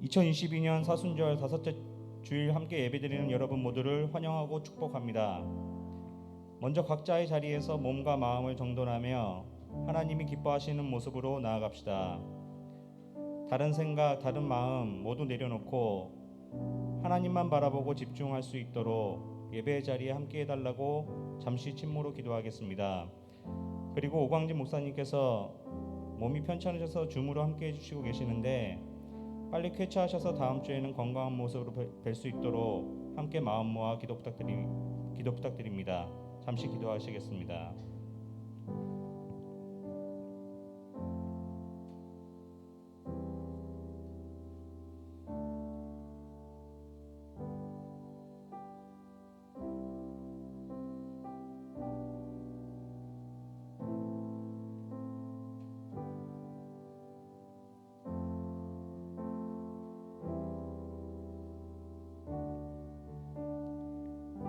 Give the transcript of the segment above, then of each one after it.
2022년 사순절 다섯째 주일 함께 예배드리는 여러분 모두를 환영하고 축복합니다. 먼저 각자의 자리에서 몸과 마음을 정돈하며 하나님이 기뻐하시는 모습으로 나아갑시다. 다른 생각, 다른 마음 모두 내려놓고 하나님만 바라보고 집중할 수 있도록 예배의 자리에 함께 해달라고 잠시 침묵으로 기도하겠습니다. 그리고 오광진 목사님께서 몸이 편찮으셔서 줌으로 함께 해주시고 계시는데 빨리 쾌차하셔서 다음 주에는 건강한 모습으로 뵐 수 있도록 함께 마음 모아 기도 부탁드립니다. 잠시 기도하시겠습니다.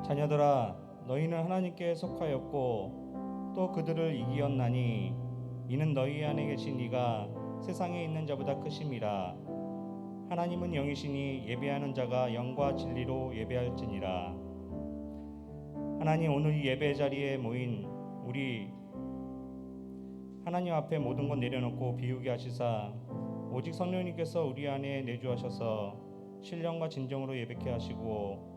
자녀들아, 너희는 하나님께 속하였고 또 그들을 이기었나니 이는 너희 안에 계신 이가 세상에 있는 자보다 크심이라. 하나님은 영이시니 예배하는 자가 영과 진리로 예배할지니라. 하나님, 오늘 이 예배 자리에 모인 우리 하나님 앞에 모든 것 내려놓고 비우게 하시사 오직 성령님께서 우리 안에 내주하셔서 신령과 진정으로 예배케 하시고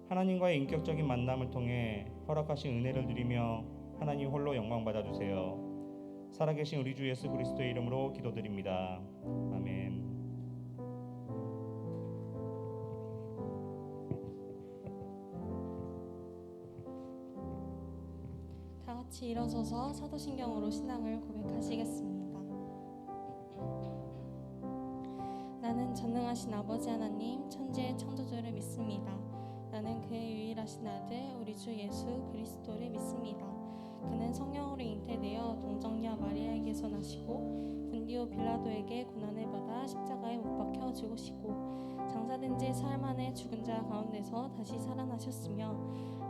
하나님과의 인격적인 만남을 통해 허락하신 은혜를 누리며 하나님 홀로 영광 받아주세요. 살아계신 우리 주 예수 그리스도의 이름으로 기도드립니다. 아멘. 다 같이 일어서서 사도신경으로 신앙을 고백하시겠습니다. 나는 전능하신 아버지 하나님 천지의 창조주를 믿습니다. 나는 그의 유일하신 아들 우리 주 예수 그리스도를 믿습니다. 그는 성령으로 잉태되어 동정녀 마리아에게서 나시고 분디오 빌라도에게 고난을 받아 십자가에 못 박혀 죽으시고 장사된 지 사흘 만에 죽은 자 가운데서 다시 살아나셨으며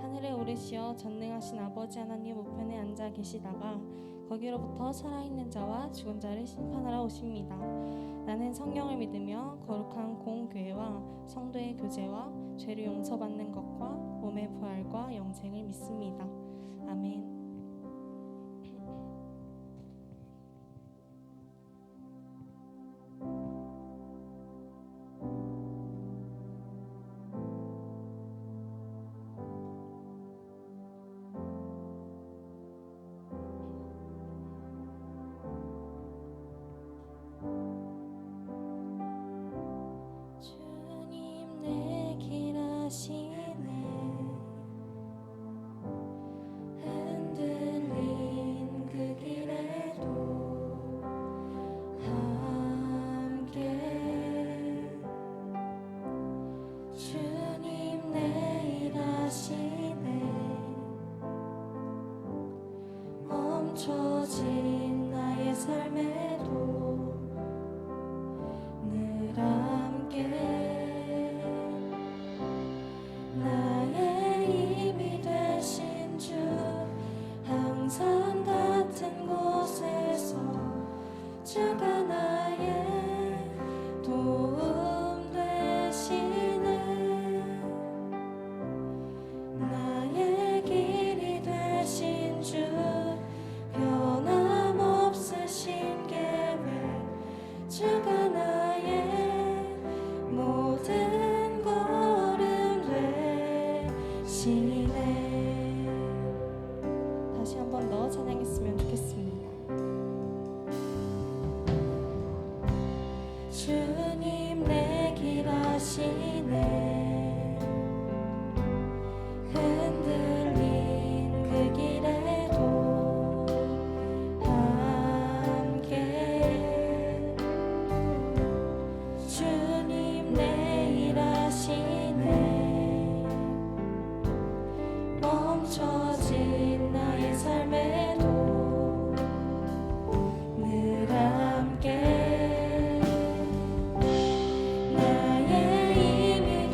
하늘에 오르시어 전능하신 아버지 하나님 우편에 앉아 계시다가 거기로부터 살아있는 자와 죽은 자를 심판하러 오십니다. 나는 성령을 믿으며 거룩한 공교회와 성도의 교제와 죄를 용서받는 것과 몸의 부활과 영생을 믿습니다. 아멘. 주님 내 길 아시네 흔들린 그 길에도 함께 주님 내 일 하시네 멈춰진 나의 삶에도 늘 함께 나의 힘이 되신 주 항상 같은 곳에서 주가 나의 도움 되시네 나의 길이 되신 주 변함없으신 계획 주가 나의 모든 걸음 되시네. 다시 한 번 더 찬양했으면 좋겠습니다. 주님 내 길 아시네 흔들린 그 길에도 함께 주님 내 일 하시네 멈춰진 나의 삶에도 늘 함께 나의 힘이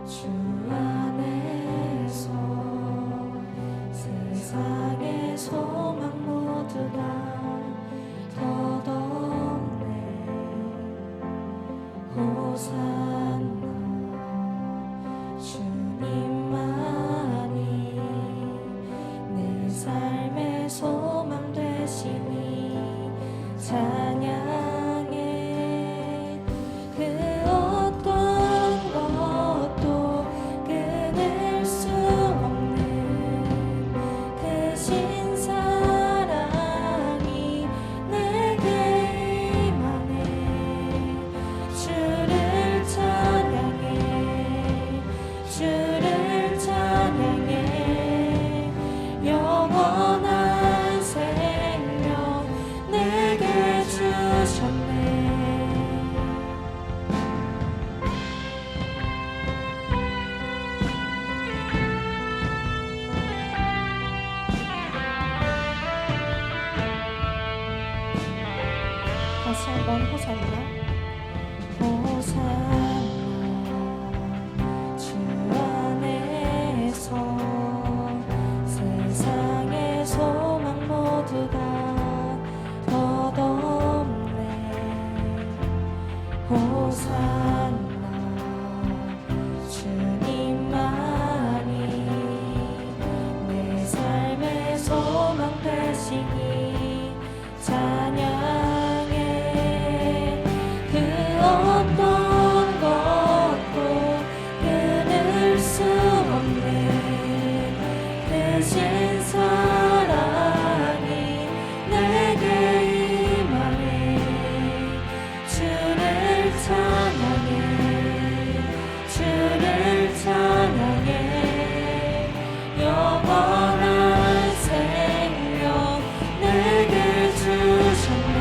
주 안에서 세상의 소망 모두 다 덧없네. 호산나 주님만이 내 삶의 소망 되시니 찬양해. 그 어떤 것도 끊을 수 없는 크신 사랑이 내게 임하네. 주를 찬양해. 주를 찬양해. 영원한 생명 내게 주셨네. 다시 한번 호산나. 호산나 주 안에서 세상의 소망 모두 다 덧없네. 호산나 주님만이 내 삶의 소망 되시니 찬양해. 그 어떤 것도 끊을 수 없는 크신 사랑이 내게 임하네. 주를 찬양해. 주를 찬양해. 영원한 생명 내게 주셨네.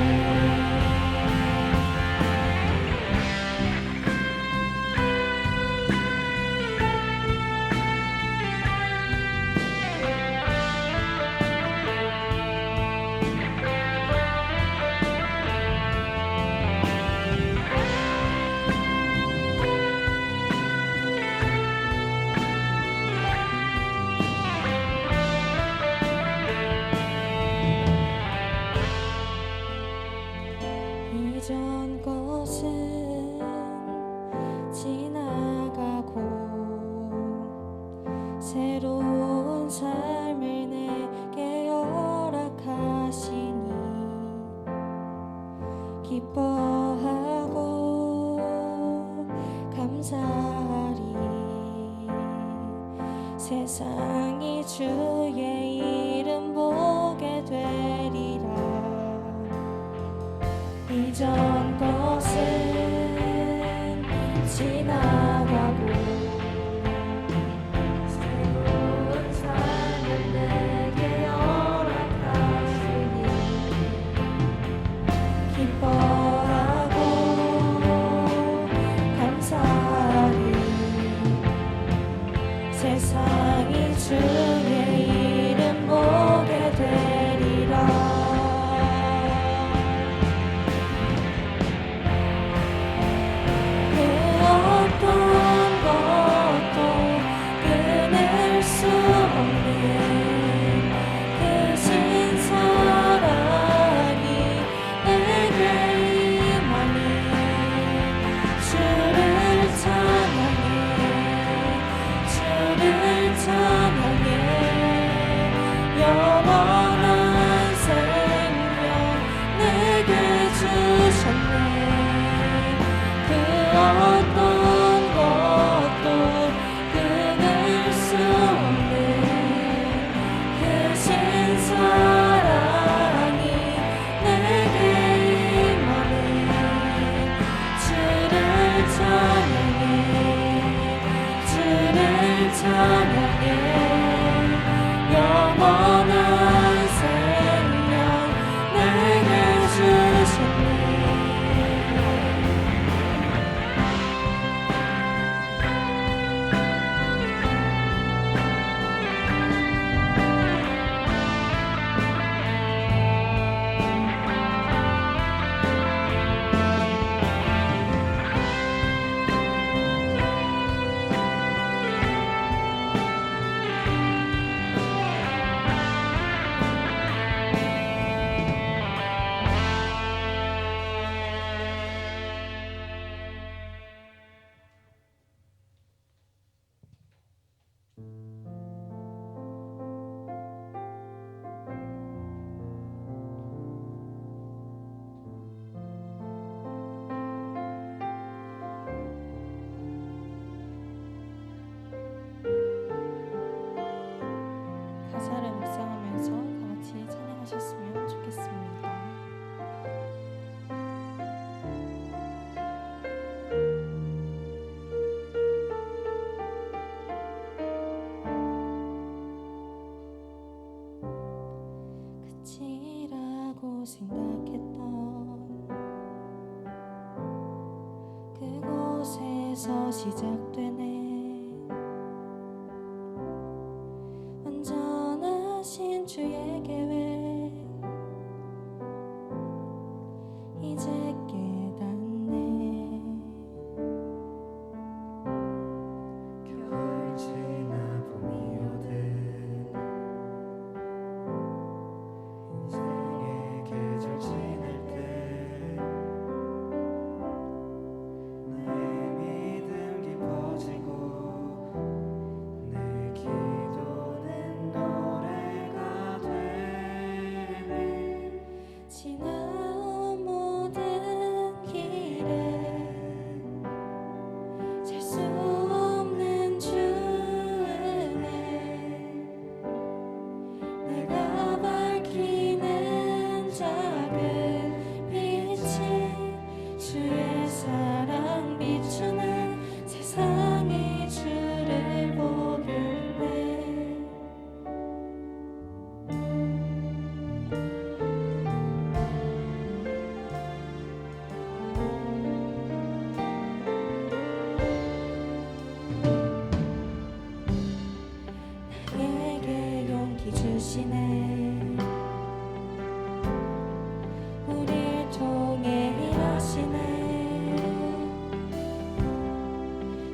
이전 것은 지나가고 새로운 삶을 내게 허락하시니 기뻐하고 감사하리. 세상이 주의 이름 보게 되리라. 이전 것은 지나가고 새로운 삶을 내게 허락하시니 기뻐하고 감사하리. 세상이 주의 이름 보게 되리라. 찬양해. 그곳에서 시작되네. 완전하신 주의 계획 이제 깨닫네. 겨울 지나 봄이 오듯 인생의 계절 지날 때 나의 믿음 깊어지고 내 기도는 노래가 되네. 지나온 모든 길에 셀 수 없는 주 은혜, 내가 밝히는 작은 빛이 주의 사랑 비추는 세상이 주를 보길래. 나에게 용기 주시네. 우릴 통해 일하시네.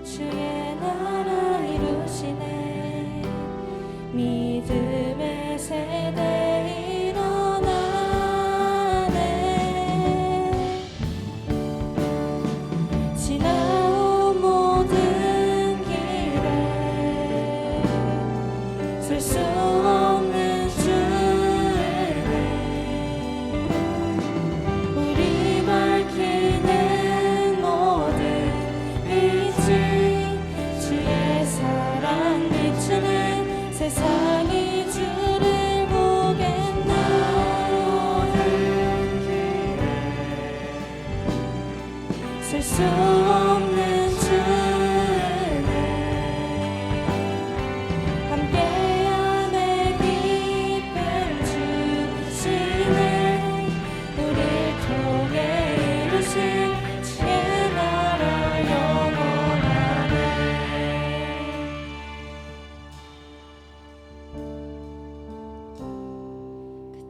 주의 나라 이루시네. 믿음의 세대 일어나네. 지나온 모든 길에 셀 수 없는 주 은혜, 우리 밝히는 모든 빛이 주의 사랑 비추는 세상이 주를 보겠네. 셀 수 없는 주 은혜, 함께함의 기쁨 주시네. 우릴 통해 이루신 주의 나라 영원하네.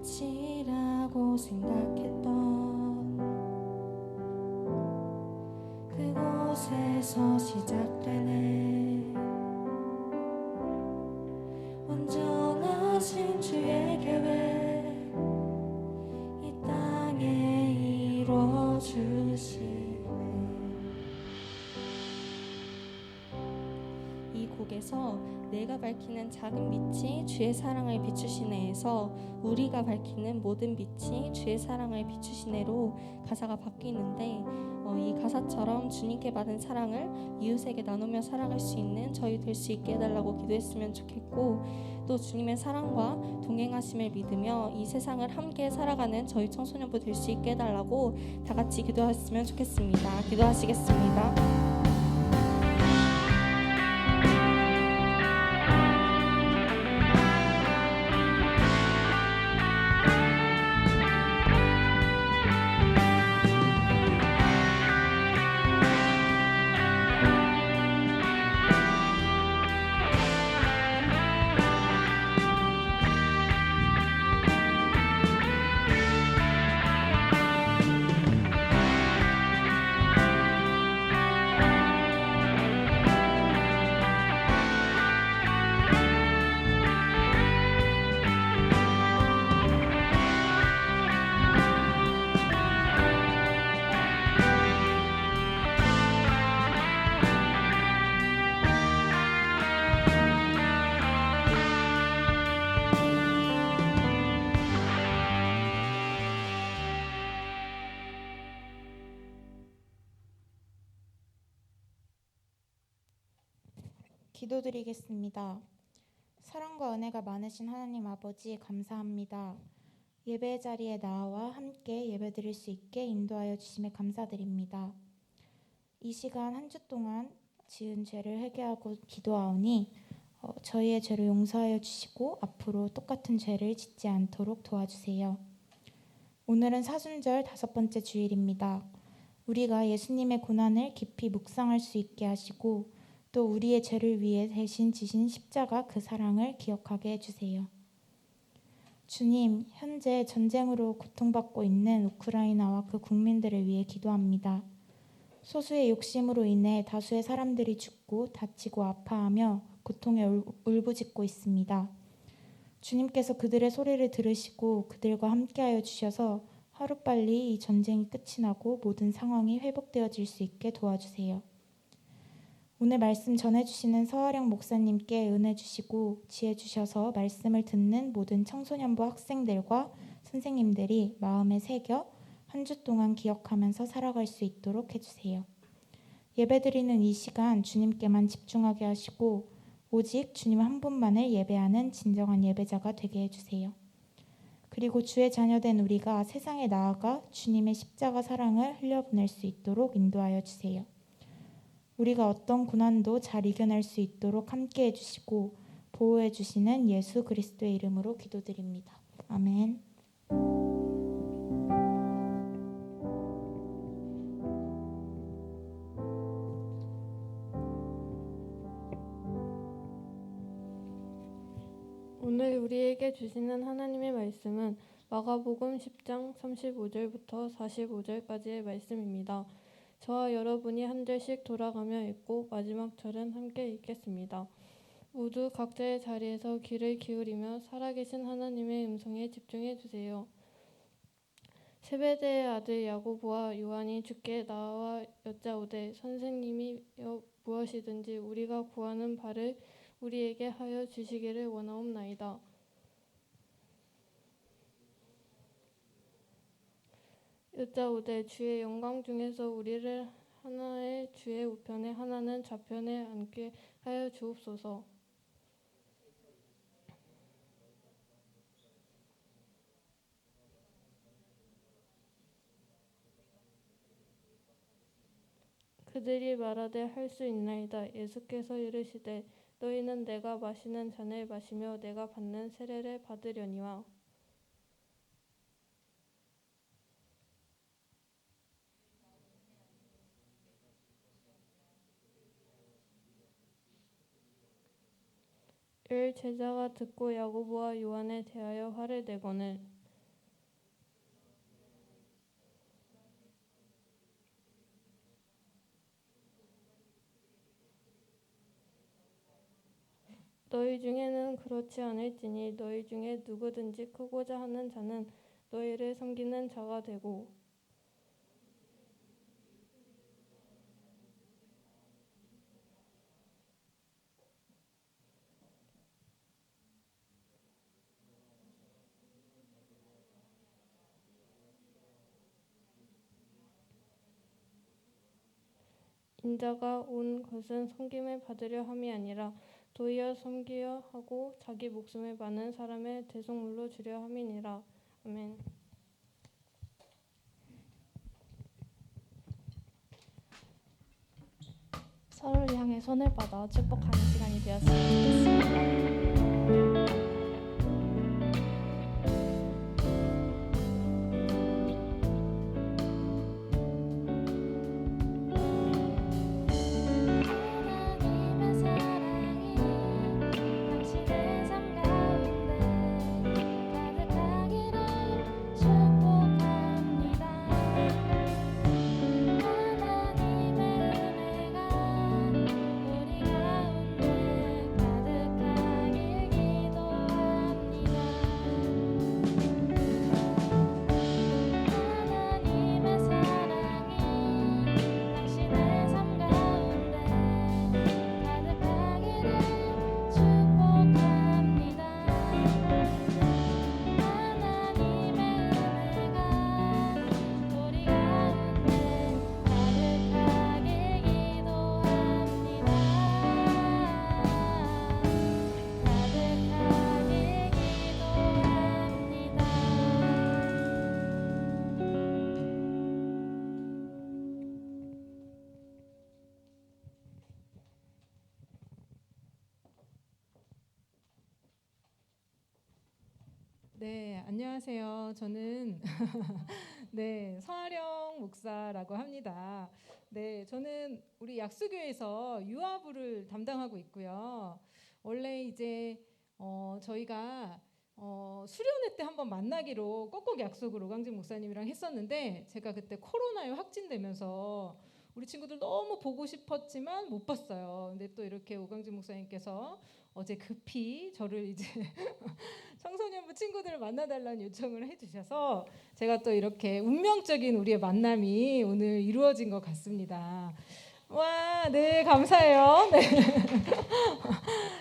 끝이라고 생각했던 그곳에서 시작되네. 완전하신 주의 계획 이 땅에 이루어주시네. 이 곡에서 내가 밝히는 작은 빛이 주의 사랑을 비추시네에서 우리가 밝히는 모든 빛이 주의 사랑을 비추시네로 가사가 바뀌는데, 이 가사처럼 주님께 받은 사랑을 이웃에게 나누며 살아갈 수 있는 저희 될 수 있게 해달라고 기도했으면 좋겠고, 또 주님의 사랑과 동행하심을 믿으며 이 세상을 함께 살아가는 저희 청소년부 될 수 있게 해달라고 다 같이 기도했으면 좋겠습니다. 기도하시겠습니다. 기도드리겠습니다. 사랑과 은혜가 많으신 하나님 아버지 감사합니다. 예배 자리에 나와 함께 예배드릴 수 있게 인도하여 주심에 감사드립니다. 이 시간 한 주 동안 지은 죄를 회개하고 기도하오니 저희의 죄를 용서하여 주시고 앞으로 똑같은 죄를 짓지 않도록 도와주세요. 오늘은 사순절 5번째 주일입니다. 우리가 예수님의 고난을 깊이 묵상할 수 있게 하시고 또 우리의 죄를 위해 대신 지신 십자가 그 사랑을 기억하게 해주세요. 주님, 현재 전쟁으로 고통받고 있는 우크라이나와 그 국민들을 위해 기도합니다. 소수의 욕심으로 인해 다수의 사람들이 죽고 다치고 아파하며 고통에 울부짖고 있습니다. 주님께서 그들의 소리를 들으시고 그들과 함께하여 주셔서 하루빨리 이 전쟁이 끝이 나고 모든 상황이 회복되어질 수 있게 도와주세요. 오늘 말씀 전해주시는 서아령 목사님께 은혜 주시고 지혜 주셔서 말씀을 듣는 모든 청소년부 학생들과 선생님들이 마음에 새겨 한 주 동안 기억하면서 살아갈 수 있도록 해주세요. 예배드리는 이 시간 주님께만 집중하게 하시고 오직 주님 한 분만을 예배하는 진정한 예배자가 되게 해주세요. 그리고 주의 자녀된 우리가 세상에 나아가 주님의 십자가 사랑을 흘려보낼 수 있도록 인도하여 주세요. 우리가 어떤 고난도 잘 이겨낼 수 있도록 함께 해주시고 보호해 주시는 예수 그리스도의 이름으로 기도드립니다. 아멘. 오늘 우리에게 주시는 하나님의 말씀은 마가복음 10장 35절부터 45절까지의 말씀입니다. 저와 여러분이 한 절씩 돌아가며 읽고 마지막 절은 함께 읽겠습니다. 모두 각자의 자리에서 귀를 기울이며 살아계신 하나님의 음성에 집중해 주세요. 세베대의 아들 야고보와 요한이 주께 나와 여짜오되 선생님이여 무엇이든지 우리가 구하는 바를 우리에게 하여 주시기를 원하옵나이다. 여짜오되 주의 영광 중에서 우리를 하나의 주의 우편에 하나는 좌편에 앉게 하여 주옵소서. 그들이 말하되 할 수 있나이다. 예수께서 이르시되 너희는 내가 마시는 잔을 마시며 내가 받는 세례를 받으려니와 을 제자가 듣고 야고보와 요한에 대하여 화를 내거늘 너희 중에는 그렇지 않을지니 너희 중에 누구든지 크고자 하는 자는 너희를 섬기는 자가 되고 인자가 온 것은 섬김을 받으려 함이 아니라 도리어 섬기려 하고 자기 목숨을 많은 사람의 대속물로 주려 함이니라. 아멘. 서로를 향해 손을 뻗어 축복하는 시간이 되었으면 좋겠습니다. 네, 안녕하세요. 저는 네, 서아령 목사라고 합니다. 네, 저는 우리 약수교에서 유아부를 담당하고 있고요. 원래 이제 저희가 수련회 때 한번 만나기로 꼭꼭 약속을 오광진 목사님이랑 했었는데 제가 그때 코로나에 확진되면서 우리 친구들 너무 보고 싶었지만 못 봤어요. 근데 또 이렇게 오광진 목사님께서 어제 급히 저를 이제 청소년부 친구들을 만나달라는 요청을 해주셔서 제가 또 이렇게 운명적인 우리의 만남이 오늘 이루어진 것 같습니다. 와, 네, 감사해요. 네,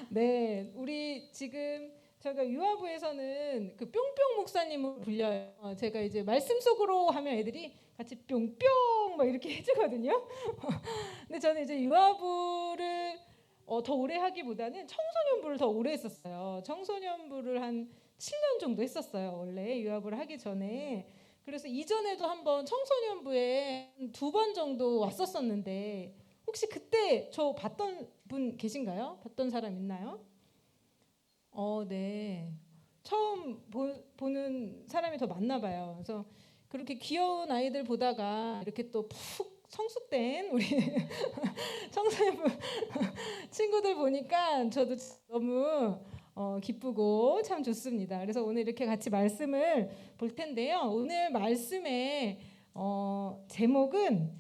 네, 우리 지금 저희가 유아부에서는 그 뿅뿅 목사님을 불려요. 제가 이제 말씀 속으로 하면 애들이 같이 뿅뿅 막 이렇게 해주거든요. 근데 저는 이제 유아부를 더 오래 하기보다는 청소년부를 더 오래 했었어요. 청소년부를 한 7년 정도 했었어요. 원래 유아부를 하기 전에. 그래서 이전에도 한번 청소년부에 2번 정도 왔었었는데 혹시 그때 저 봤던 분 계신가요? 봤던 사람 있나요? 네. 처음 보는 사람이 더 많나 봐요. 그래서 그렇게 귀여운 아이들 보다가 이렇게 또 푹 성숙된 우리 청소년부 친구들 보니까 저도 너무 기쁘고 참 좋습니다. 그래서 오늘 이렇게 같이 말씀을 볼 텐데요. 오늘 말씀의 제목은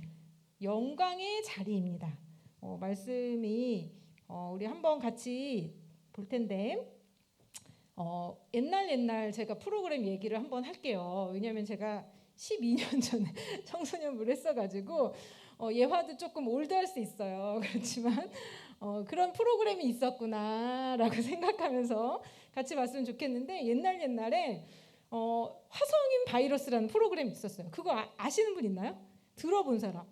영광의 자리입니다. 말씀이 우리 한번 같이 볼 텐데 옛날 제가 프로그램 얘기를 한번 할게요. 왜냐하면 제가 12년 전에 청소년부를 했어가지고 예화도 조금 올드할 수 있어요. 그렇지만 그런 프로그램이 있었구나라고 생각하면서 같이 봤으면 좋겠는데 옛날에 화성인 바이러스라는 프로그램이 있었어요. 그거 아시는 분 있나요? 들어본 사람?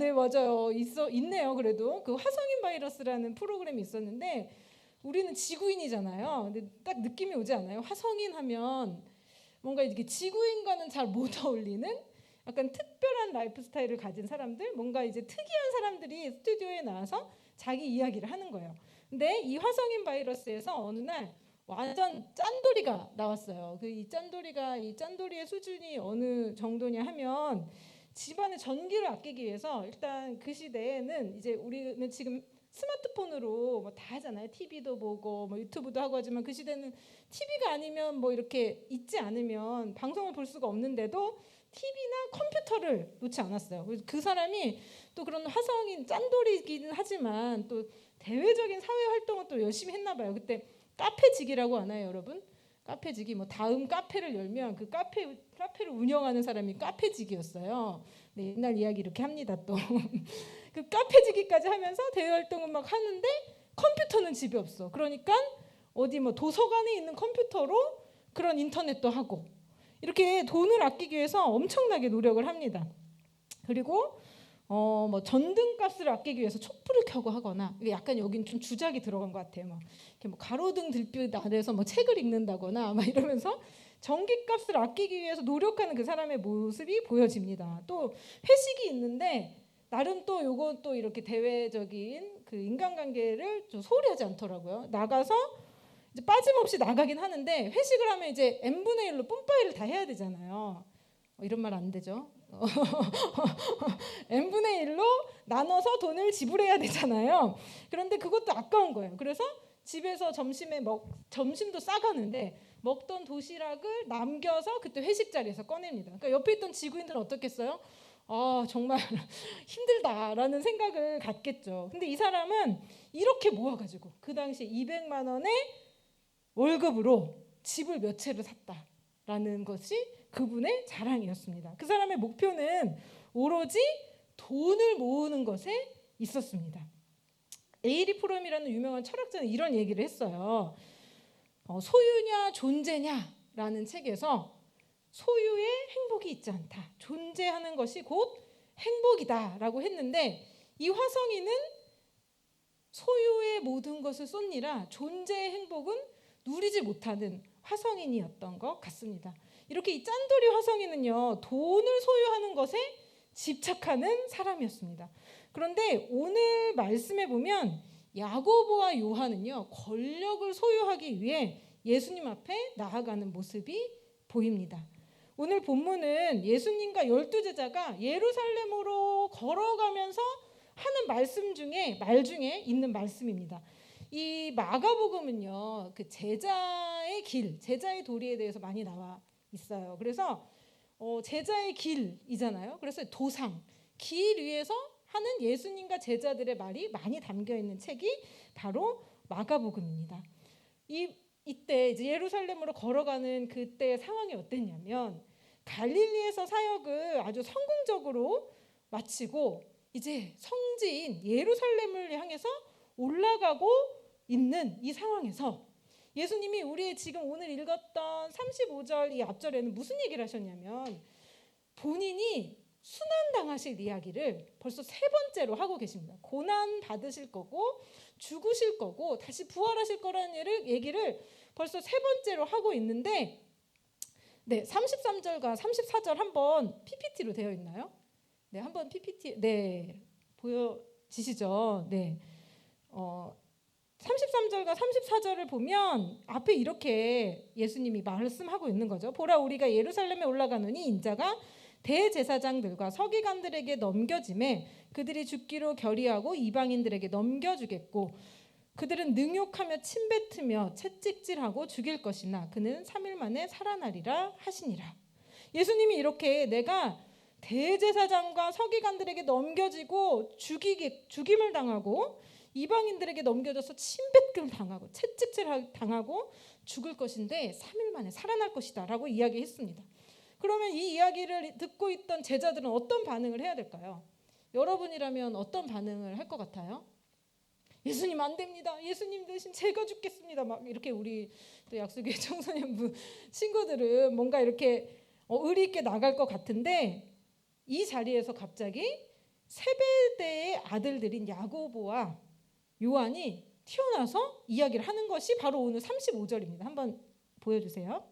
네, 맞아요. 있네요. 그래도 그 화성인 바이러스라는 프로그램이 있었는데 우리는 지구인이잖아요. 근데 딱 느낌이 오지 않아요? 화성인 하면 뭔가 이렇게 지구인과는 잘 못 어울리는 약간 특별한 라이프 스타일을 가진 사람들, 뭔가 이제 특이한 사람들이 스튜디오에 나와서 자기 이야기를 하는 거예요. 근데 이 화성인 바이러스에서 어느 날 완전 짠돌이가 나왔어요. 이 짠돌이의 수준이 어느 정도냐 하면 집안의 전기를 아끼기 위해서 일단 그 시대에는 이제 우리는 지금 스마트폰으로 뭐 다 하잖아요. TV도 보고 뭐 유튜브도 하고 하지만 그 시대는 TV가 아니면 뭐 이렇게 있지 않으면 방송을 볼 수가 없는데도 TV나 컴퓨터를 놓지 않았어요. 그래서 그 사람이 또 그런 화성인 짠돌이기는 하지만 또 대외적인 사회 활동을 또 열심히 했나 봐요. 그때 카페직이라고 하나요, 여러분? 카페직이 뭐 다음 카페를 열면 그 카페를 운영하는 사람이 카페직이었어요. 네, 옛날 이야기 이렇게 합니다. 또 그 카페지기까지 하면서 대외 활동을 막 하는데 컴퓨터는 집에 없어. 그러니까 어디 뭐 도서관에 있는 컴퓨터로 그런 인터넷도 하고 이렇게 돈을 아끼기 위해서 엄청나게 노력을 합니다. 그리고 뭐 전등값을 아끼기 위해서 촛불을 켜고 하거나 이게 약간 여긴 좀 주작이 들어간 것 같아요. 막 이렇게 뭐 가로등 들빛 아래서 뭐 책을 읽는다거나 막 이러면서 전기값을 아끼기 위해서 노력하는 그 사람의 모습이 보여집니다. 또 회식이 있는데 나름 또 요건 또 이렇게 대외적인 그 인간관계를 좀 소홀히 하지 않더라고요. 나가서 이제 빠짐없이 나가긴 하는데 회식을 하면 이제 n분의 1로 뿜빠이를 다 해야 되잖아요. 이런 말 안 되죠. n분의 1로 나눠서 돈을 지불해야 되잖아요. 그런데 그것도 아까운 거예요. 그래서 집에서 점심도 싸가는데 먹던 도시락을 남겨서 그때 회식 자리에서 꺼냅니다. 그러니까 옆에 있던 지구인들은 어떻겠어요? 정말 힘들다라는 생각을 갖겠죠. 근데 이 사람은 이렇게 모아가지고 그 당시에 200만 원의 월급으로 집을 몇 채를 샀다라는 것이 그분의 자랑이었습니다. 그 사람의 목표는 오로지 돈을 모으는 것에 있었습니다. 에이리 프롬이라는 유명한 철학자는 이런 얘기를 했어요. 소유냐 존재냐라는 책에서 소유에 행복이 있지 않다. 존재하는 것이 곧 행복이다라고 했는데 이 화성인은 소유의 모든 것을 쏟니라 존재의 행복은 누리지 못하는 화성인이었던 것 같습니다. 이렇게 이 짠돌이 화성인은요. 돈을 소유하는 것에 집착하는 사람이었습니다. 그런데 오늘 말씀에 보면 야고보와 요한은요. 권력을 소유하기 위해 예수님 앞에 나아가는 모습이 보입니다. 오늘 본문은 예수님과 12제자가 예루살렘으로 걸어가면서 하는 말 중에 있는 말씀입니다. 이 마가복음은요, 그 제자의 길, 제자의 도리에 대해서 많이 나와 있어요. 그래서 제자의 길이잖아요. 그래서 도상, 길 위에서 하는 예수님과 제자들의 말이 많이 담겨 있는 책이 바로 마가복음입니다. 이때 이제 예루살렘으로 걸어가는 그때의 상황이 어땠냐면 갈릴리에서 사역을 아주 성공적으로 마치고 이제 성지인 예루살렘을 향해서 올라가고 있는 이 상황에서 예수님이 우리 지금 오늘 읽었던 35절 이 앞절에는 무슨 얘기를 하셨냐면 본인이 순환당하실 이야기를 벌써 세 번째로 하고 계십니다. 고난 받으실 거고 죽으실 거고 다시 부활하실 거라는 얘기를 벌써 세 번째로 하고 있는데, 네, 33절과 34절 한번 PPT로 되어 있나요? 네, 한번 PPT 보여지시죠? 네, 33절과 34절을 보면 앞에 이렇게 예수님이 말씀하고 있는 거죠. 보라, 우리가 예루살렘에 올라가노니 인자가 대제사장들과 서기관들에게 넘겨짐에 그들이 죽기로 결의하고 이방인들에게 넘겨주겠고 그들은 능욕하며 침뱉으며 채찍질하고 죽일 것이나 그는 3일 만에 살아나리라 하시니라. 예수님이 이렇게 내가 대제사장과 서기관들에게 넘겨지고 죽임을 당하고 이방인들에게 넘겨져서 침뱉음을 당하고 채찍질 당하고 죽을 것인데 3일 만에 살아날 것이다 라고 이야기했습니다. 그러면 이 이야기를 듣고 있던 제자들은 어떤 반응을 해야 될까요? 여러분이라면 어떤 반응을 할 것 같아요? 예수님 안 됩니다. 예수님 대신 제가 죽겠습니다. 막 이렇게 우리 또 약속의 청소년부 친구들은 뭔가 이렇게 의리 있게 나갈 것 같은데 이 자리에서 갑자기 세베대의 아들들인 야고보와 요한이 튀어나와서 이야기를 하는 것이 바로 오늘 35절입니다. 한번 보여주세요.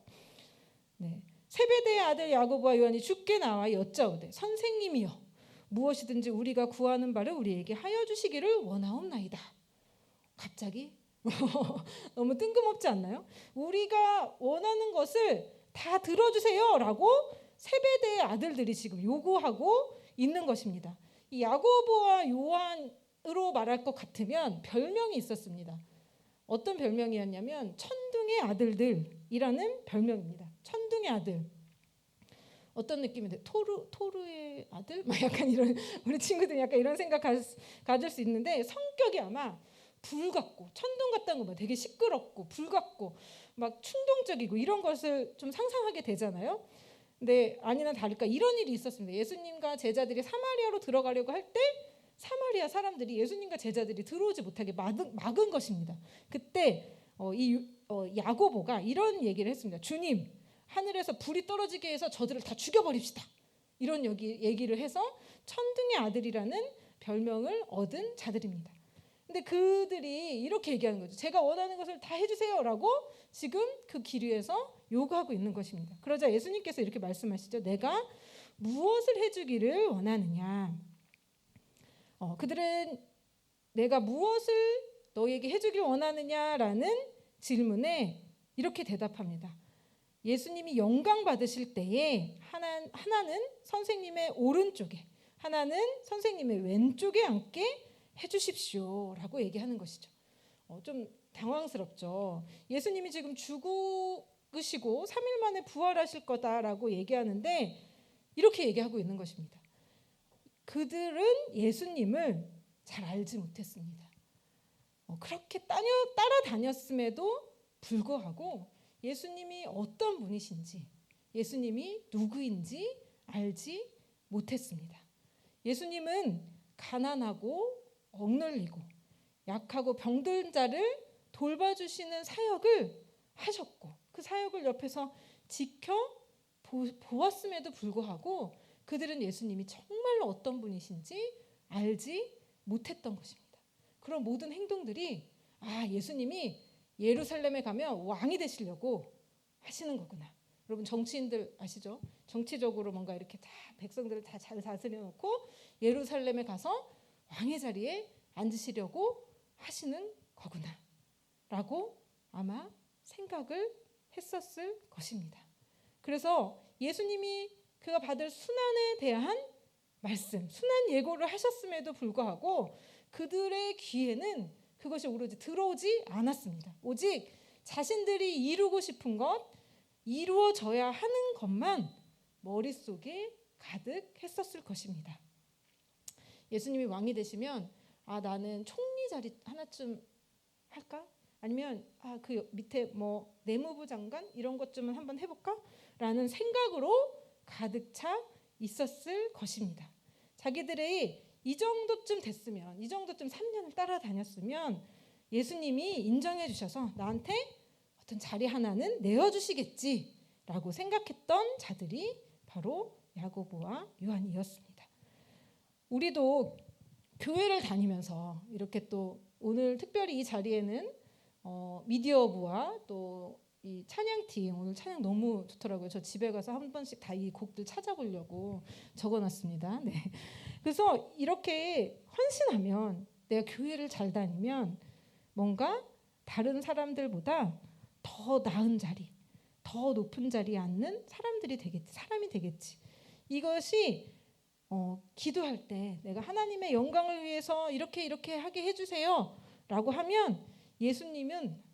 네. 세베대의 아들 야고보와 요한이 주께 나와 여짜오되 선생님이여 무엇이든지 우리가 구하는 바를 우리에게 하여 주시기를 원하옵나이다. 갑자기 너무 뜬금없지 않나요? 우리가 원하는 것을 다 들어주세요 라고 세베대의 아들들이 지금 요구하고 있는 것입니다. 이 야고보와 요한으로 말할 것 같으면 별명이 있었습니다. 어떤 별명이었냐면 천둥의 아들들이라는 별명입니다. 천둥의 아들. 어떤 느낌인데 토르의 아들? 막 약간 이런 우리 친구들이 약간 이런 생각 가질 수 있는데 성격이 아마 불같고 천둥 같다는 거 되게 시끄럽고 불같고 막 충동적이고 이런 것을 좀 상상하게 되잖아요. 근데 아니나 다를까 이런 일이 있었습니다. 예수님과 제자들이 사마리아로 들어가려고 할 때 사마리아 사람들이 예수님과 제자들이 들어오지 못하게 막은 것입니다. 그때 야고보가 이런 얘기를 했습니다. 주님, 하늘에서 불이 떨어지게 해서 저들을 다 죽여버립시다. 이런 얘기를 해서 천둥의 아들이라는 별명을 얻은 자들입니다. 근데 그들이 이렇게 얘기하는 거죠. 제가 원하는 것을 다 해주세요라고 지금 그 길 위에서 요구하고 있는 것입니다. 그러자 예수님께서 이렇게 말씀하시죠. 내가 무엇을 해주기를 원하느냐. 그들은 내가 무엇을 너에게 해주길 원하느냐라는 질문에 이렇게 대답합니다. 예수님이 영광 받으실 때에 하나는 선생님의 오른쪽에 하나는 선생님의 왼쪽에 앉게 해주십시오라고 얘기하는 것이죠. 좀 당황스럽죠. 예수님이 지금 죽으시고 3일 만에 부활하실 거다라고 얘기하는데 이렇게 얘기하고 있는 것입니다. 그들은 예수님을 잘 알지 못했습니다. 그렇게 따라다녔음에도 불구하고 예수님이 어떤 분이신지 예수님이 누구인지 알지 못했습니다. 예수님은 가난하고 억눌리고 약하고 병든 자를 돌봐주시는 사역을 하셨고 그 사역을 옆에서 지켜보았음에도 불구하고 그들은 예수님이 정말로 어떤 분이신지 알지 못했던 것입니다. 그런 모든 행동들이 예수님이 예루살렘에 가면 왕이 되시려고 하시는 거구나. 여러분 정치인들 아시죠? 정치적으로 뭔가 이렇게 다 백성들을 다 잘 다스려 놓고 예루살렘에 가서 왕의 자리에 앉으시려고 하시는 거구나 라고 아마 생각을 했었을 것입니다. 그래서 예수님이 그가 받을 순환에 대한 말씀, 순환 예고를 하셨음에도 불구하고 그들의 귀에는 그것이 오로지 들어오지 않았습니다. 오직 자신들이 이루고 싶은 것, 이루어져야 하는 것만 머릿속에 가득했었을 것입니다. 예수님이 왕이 되시면 나는 총리 자리 하나쯤 할까? 아니면 그 밑에 뭐 내무부 장관 이런 것쯤은 한번 해볼까? 라는 생각으로 가득 차 있었을 것입니다. 자기들의 이 정도쯤 됐으면, 이 정도쯤 3년을 따라다녔으면 예수님이 인정해 주셔서 나한테 어떤 자리 하나는 내어주시겠지라고 생각했던 자들이 바로 야고보와 요한이었습니다. 우리도 교회를 다니면서 이렇게 또 오늘 특별히 이 자리에는 미디어부와 또 이 찬양팀, 오늘 찬양 너무 좋더라고요. 저 집에 가서 한 번씩 다 이 곡들 찾아보려고 적어놨습니다. 네. 그래서 이렇게 헌신하면, 내가 교회를 잘 다니면 뭔가 다른 사람들보다 더 나은 자리, 더 높은 자리에 앉는 사람이 되겠지. 이것이 기도할 때 내가 하나님의 영광을 위해서 이렇게 하게 해주세요 라고 하면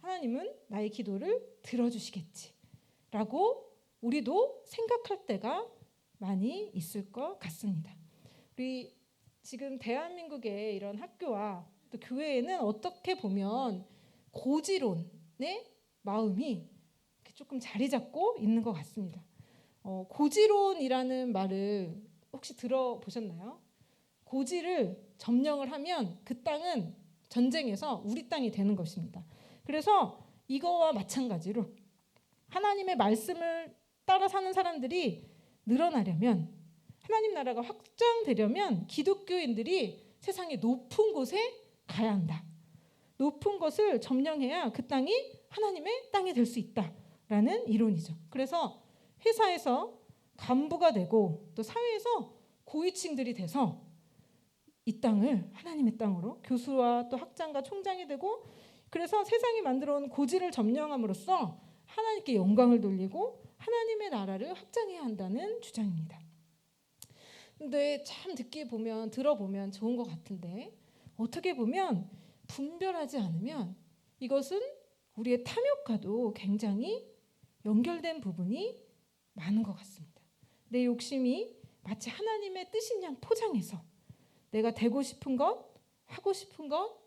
하나님은 나의 기도를 들어주시겠지 라고 우리도 생각할 때가 많이 있을 것 같습니다. 우리 지금 대한민국의 이런 학교와 또 교회에는 어떻게 보면 고지론의 마음이 조금 자리 잡고 있는 것 같습니다. 고지론이라는 말을 혹시 들어보셨나요? 고지를 점령을 하면 그 땅은 전쟁에서 우리 땅이 되는 것입니다. 그래서 이거와 마찬가지로 하나님의 말씀을 따라 사는 사람들이 늘어나려면, 하나님 나라가 확장되려면 기독교인들이 세상의 높은 곳에 가야 한다. 높은 것을 점령해야 그 땅이 하나님의 땅이 될 수 있다라는 이론이죠. 그래서 회사에서 간부가 되고 또 사회에서 고위층들이 돼서 이 땅을 하나님의 땅으로, 교수와 또 학장과 총장이 되고, 그래서 세상이 만들어온 고지를 점령함으로써 하나님께 영광을 돌리고 하나님의 나라를 확장해야 한다는 주장입니다. 근데 참 들어보면 좋은 것 같은데, 어떻게 보면 분별하지 않으면 이것은 우리의 탐욕과도 굉장히 연결된 부분이 많은 것 같습니다. 내 욕심이 마치 하나님의 뜻인 양 포장해서 내가 되고 싶은 것, 하고 싶은 것,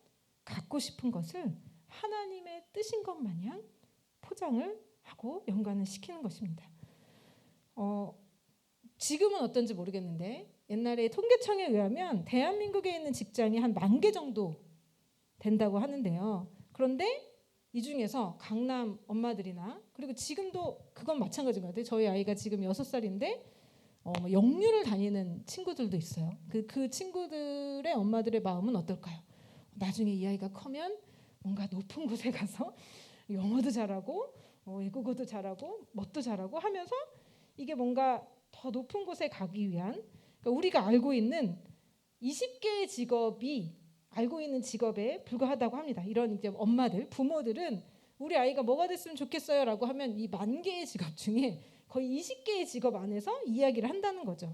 갖고 싶은 것을 하나님의 뜻인 것 마냥 포장을 하고 연관을 시키는 것입니다. 지금은 어떤지 모르겠는데 옛날에 통계청에 의하면 대한민국에 있는 직장이 한 10,000개 정도 된다고 하는데요. 그런데 이 중에서 강남 엄마들이나, 그리고 지금도 그건 마찬가지인 것 같아요. 저희 아이가 지금 6살인데 영유를 다니는 친구들도 있어요. 그 친구들의 엄마들의 마음은 어떨까요? 나중에 이 아이가 커면 뭔가 높은 곳에 가서 영어도 잘하고 외국어도 잘하고 뭣도 잘하고 하면서 이게 뭔가 더 높은 곳에 가기 위한, 그러니까 우리가 알고 있는 20개의 직업이 알고 있는 직업에 불과하다고 합니다. 이런 이제 엄마들, 부모들은 우리 아이가 뭐가 됐으면 좋겠어요라고 하면 이 10,000개의 직업 중에 거의 20개의 직업 안에서 이야기를 한다는 거죠.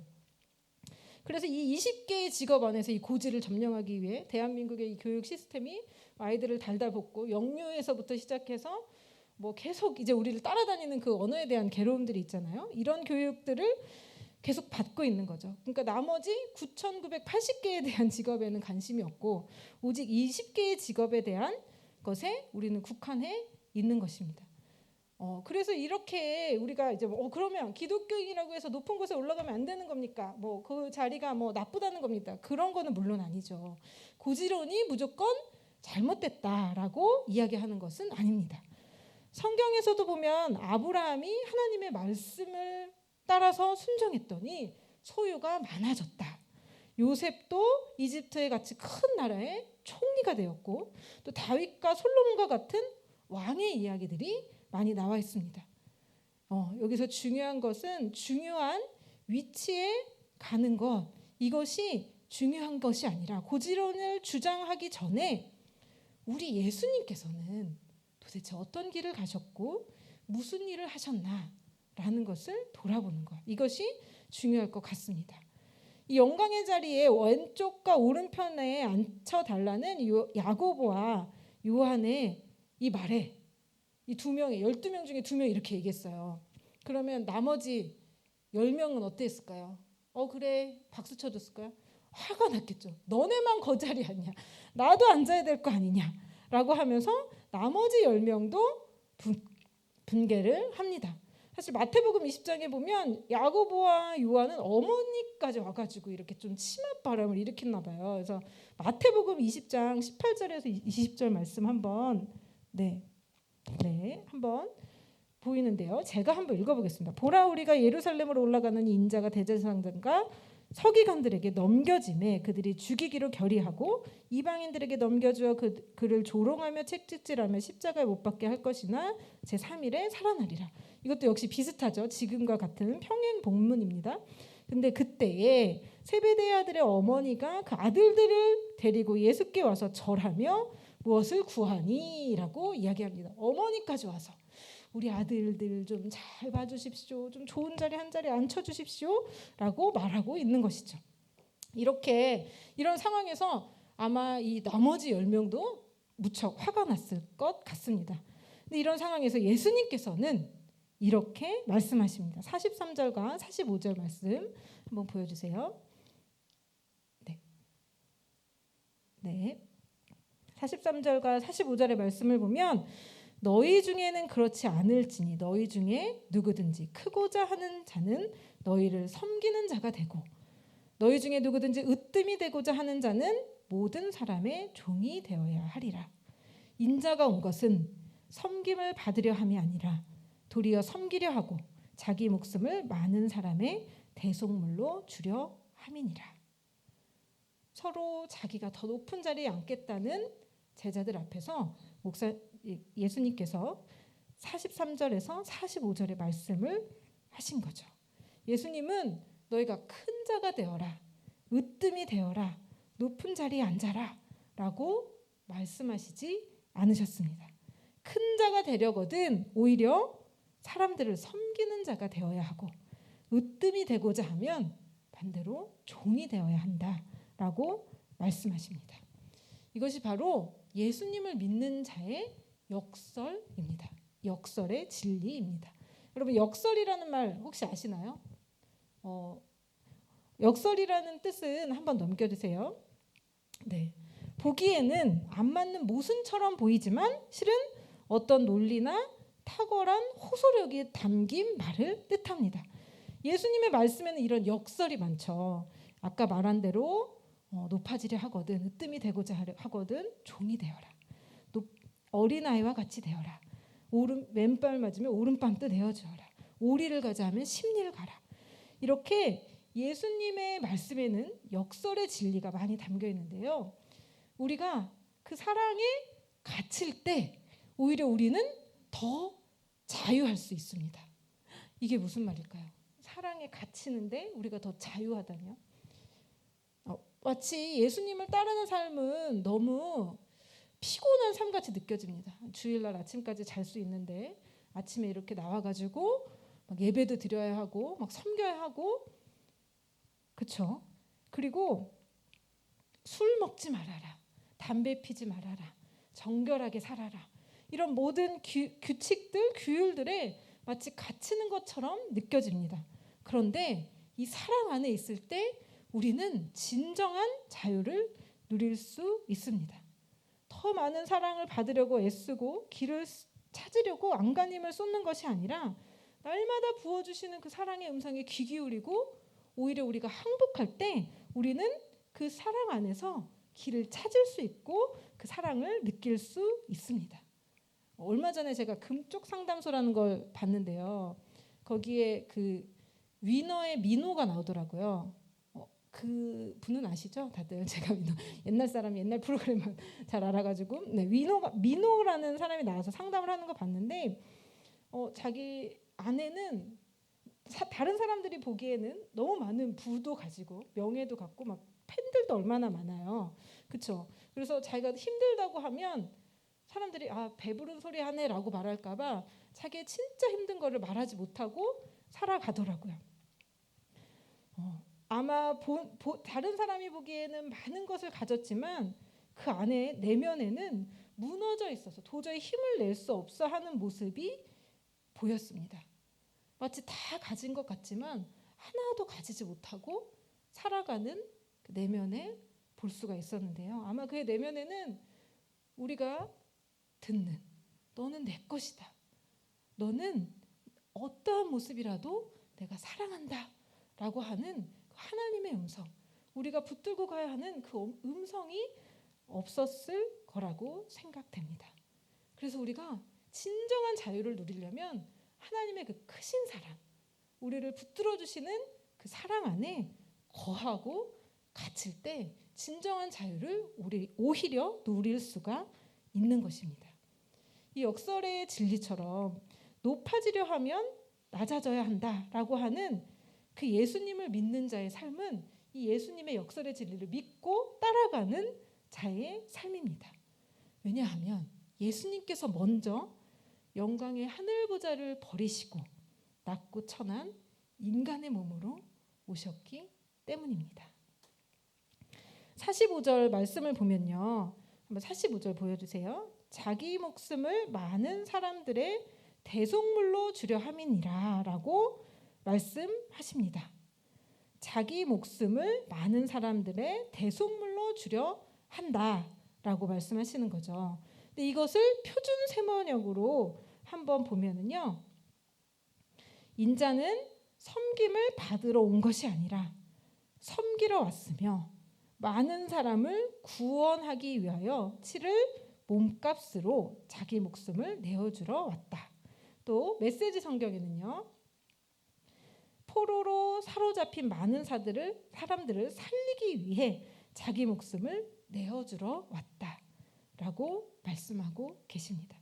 그래서 이 20개의 직업 안에서 이 고지를 점령하기 위해 대한민국의 이 교육 시스템이 아이들을 달달볶고 영유에서부터 시작해서 뭐 계속 이제 우리를 따라다니는 그 언어에 대한 괴로움들이 있잖아요. 이런 교육들을 계속 받고 있는 거죠. 그러니까 나머지 9,980개에 대한 직업에는 관심이 없고 오직 20개의 직업에 대한 것에 우리는 국한해 있는 것입니다. 그래서 이렇게 우리가 이제 그러면 기독교인이라고 해서 높은 곳에 올라가면 안 되는 겁니까? 그 자리가 나쁘다는 겁니까? 그런 거는 물론 아니죠. 고지론이 무조건 잘못됐다라고 이야기하는 것은 아닙니다. 성경에서도 보면 아브라함이 하나님의 말씀을 따라서 순종했더니 소유가 많아졌다. 요셉도 이집트에 같이 큰 나라의 총리가 되었고 또 다윗과 솔로몬과 같은 왕의 이야기들이 많이 나와 있습니다. 여기서 중요한 것은 중요한 위치에 가는 것, 이것이 중요한 것이 아니라 고지론을 주장하기 전에 우리 예수님께서는 도대체 어떤 길을 가셨고 무슨 일을 하셨나 라는 것을 돌아보는 것. 이것이 중요할 것 같습니다. 이 영광의 자리에 왼쪽과 오른편에 앉혀달라는 야고보와 요한의 이 말에 이 12명 중에 2명이 이렇게 얘기했어요. 그러면 나머지 10명은 어땠을까요? 그래 박수 쳐줬을까요? 화가 났겠죠. 너네만 거 자리 아니냐. 나도 앉아야 될 거 아니냐. 라고 하면서 나머지 10명도 분개를 합니다. 사실 마태복음 20장에 보면 야고보와 요한은 어머니까지 와가지고 이렇게 좀 치맛바람을 일으켰나 봐요. 그래서 마태복음 20장 18절에서 20절 말씀 한번 한번 보이는데요. 제가 한번 읽어보겠습니다. 보라 우리가 예루살렘으로 올라가는 이 인자가 대제사장과 서기관들에게 넘겨짐에 그들이 죽이기로 결의하고 이방인들에게 넘겨주어 그를 조롱하며 책찍질하며 십자가에 못 박게 할 것이나 제3일에 살아나리라. 이것도 역시 비슷하죠. 지금과 같은 평행 본문입니다. 근데 그때에 세베대의 아들의 어머니가 그 아들들을 데리고 예수께 와서 절하며 무엇을 구하니? 라고 이야기합니다. 어머니까지 와서 우리 아들들 좀 잘 봐주십시오. 좀 좋은 자리 한 자리 앉혀주십시오. 라고 말하고 있는 것이죠. 이런 상황에서 아마 이 나머지 10명도 무척 화가 났을 것 같습니다. 근데 이런 상황에서 예수님께서는 이렇게 말씀하십니다. 43절과 45절 말씀 한번 보여주세요. 네. 43절과 45절의 말씀을 보면 너희 중에는 그렇지 않을지니 너희 중에 누구든지 크고자 하는 자는 너희를 섬기는 자가 되고 너희 중에 누구든지 으뜸이 되고자 하는 자는 모든 사람의 종이 되어야 하리라. 인자가 온 것은 섬김을 받으려 함이 아니라 도리어 섬기려 하고 자기 목숨을 많은 사람의 대속물로 주려 함이니라. 서로 자기가 더 높은 자리에 앉겠다는 제자들 앞에서 예수님께서 43절에서 45절의 말씀을 하신 거죠. 예수님은 너희가 큰 자가 되어라, 으뜸이 되어라, 높은 자리에 앉아라 라고 말씀하시지 않으셨습니다. 큰 자가 되려거든 오히려 사람들을 섬기는 자가 되어야 하고 으뜸이 되고자 하면 반대로 종이 되어야 한다라고 말씀하십니다. 이것이 바로 예수님을 믿는 자의 역설입니다. 역설의 진리입니다. 여러분 역설이라는 말 혹시 아시나요? 역설이라는 뜻은 한번 넘겨주세요. 네, 보기에는 안 맞는 모순처럼 보이지만 실은 어떤 논리나 탁월한 호소력이 담긴 말을 뜻합니다. 예수님의 말씀에는 이런 역설이 많죠. 아까 말한 대로 높아지려 하거든 으뜸이 되고자 하거든 종이 되어라. 어린아이와 같이 되어라. 왼발 맞으면 오른밤 또 내어주어라. 오리를 가자 하면 십리를 가라. 이렇게 예수님의 말씀에는 역설의 진리가 많이 담겨 있는데요. 우리가 그 사랑에 갇힐 때 오히려 우리는 더 자유할 수 있습니다. 이게 무슨 말일까요? 사랑에 갇히는데 우리가 더 자유하다뇨? 마치 예수님을 따르는 삶은 너무 피곤한 삶같이 느껴집니다. 주일날 아침까지 잘 수 있는데 아침에 이렇게 나와가지고 막 예배도 드려야 하고 막 섬겨야 하고 그렇죠? 그리고 술 먹지 말아라. 담배 피지 말아라. 정결하게 살아라. 이런 모든 규칙들, 규율들에 마치 갇히는 것처럼 느껴집니다. 그런데 이 사랑 안에 있을 때 우리는 진정한 자유를 누릴 수 있습니다. 더 많은 사랑을 받으려고 애쓰고 길을 찾으려고 안간힘을 쏟는 것이 아니라 날마다 부어주시는 그 사랑의 음성에 귀 기울이고 오히려 우리가 항복할 때 우리는 그 사랑 안에서 길을 찾을 수 있고 그 사랑을 느낄 수 있습니다. 얼마 전에 제가 금쪽 상담소라는 걸 봤는데요. 거기에 그 위너의 민호가 나오더라고요. 그 분은 아시죠? 다들 제가 옛날 사람이 옛날 프로그램만 잘 알아가지고 민호라는 사람이 나와서 상담을 하는 거 봤는데 자기 아내는 다른 사람들이 보기에는 너무 많은 부도 가지고 명예도 갖고 막 팬들도 얼마나 많아요. 그렇죠? 그래서 자기가 힘들다고 하면 사람들이 배부른 소리 하네라고 말할까봐 자기의 진짜 힘든 거를 말하지 못하고 살아가더라고요. 아마 다른 사람이 보기에는 많은 것을 가졌지만 그 안에 내면에는 무너져 있어서 도저히 힘을 낼 수 없어 하는 모습이 보였습니다. 마치 다 가진 것 같지만 하나도 가지지 못하고 살아가는 그 내면에 볼 수가 있었는데요. 아마 그의 내면에는 우리가 듣는 너는 내 것이다. 너는 어떠한 모습이라도 내가 사랑한다 라고 하는 하나님의 음성, 우리가 붙들고 가야 하는 그 음성이 없었을 거라고 생각됩니다. 그래서 우리가 진정한 자유를 누리려면 하나님의 그 크신 사랑, 우리를 붙들어 주시는 그 사랑 안에 거하고 갇힐 때 진정한 자유를 우리 오히려 누릴 수가 있는 것입니다. 이 역설의 진리처럼 높아지려 하면 낮아져야 한다라고 하는 그 예수님을 믿는 자의 삶은 이 예수님의 역설의 진리를 믿고 따라가는 자의 삶입니다. 왜냐하면 예수님께서 먼저 영광의 하늘 보좌를 버리시고 낮고 천한 인간의 몸으로 오셨기 때문입니다. 45절 말씀을 보면요. 한번 45절 보여주세요. 자기 목숨을 많은 사람들의 대속물로 주려 함이니라 라고 말씀하십니다. 자기 목숨을 많은 사람들의 대속물로 주려 한다라고 말씀하시는 거죠. 근데 이것을 표준 세번역으로 한번 보면은요. 인자는 섬김을 받으러 온 것이 아니라 섬기러 왔으며 많은 사람을 구원하기 위하여 치를 몸값으로 자기 목숨을 내어주러 왔다. 또 메시지 성경에는요. 포로로 사로잡힌 많은 사람들을 살리기 위해 자기 목숨을 내어주러 왔다라고 말씀하고 계십니다.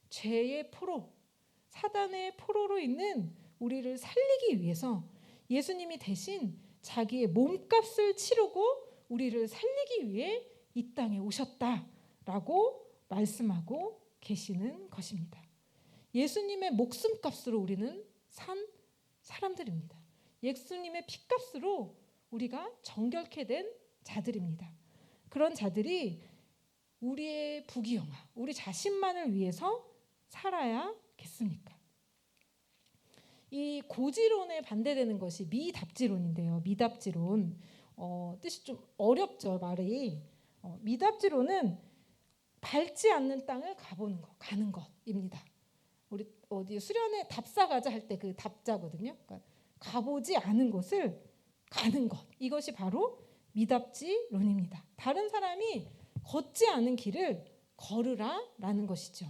죄의 포로, 사단의 포로로 있는 우리를 살리기 위해서 예수님이 대신 자기의 몸값을 치르고 우리를 살리기 위해 이 땅에 오셨다라고 말씀하고 계시는 것입니다. 예수님의 목숨값으로 우리는 산 사람들입니다. 예수님의 피값으로 우리가 정결케 된 자들입니다. 그런 자들이 우리의 부귀영화, 우리 자신만을 위해서 살아야겠습니까? 이 고지론에 반대되는 것이 미답지론인데요. 미답지론 뜻이 좀 어렵죠. 말이 미답지론은 밟지 않는 땅을 가보는 것, 가는 것입니다. 우리 어디 수련회 답사 가자 할 때 그 답자거든요. 그러니까 가보지 않은 곳을 가는 것. 이것이 바로 미답지론입니다. 다른 사람이 걷지 않은 길을 걸으라라는 것이죠.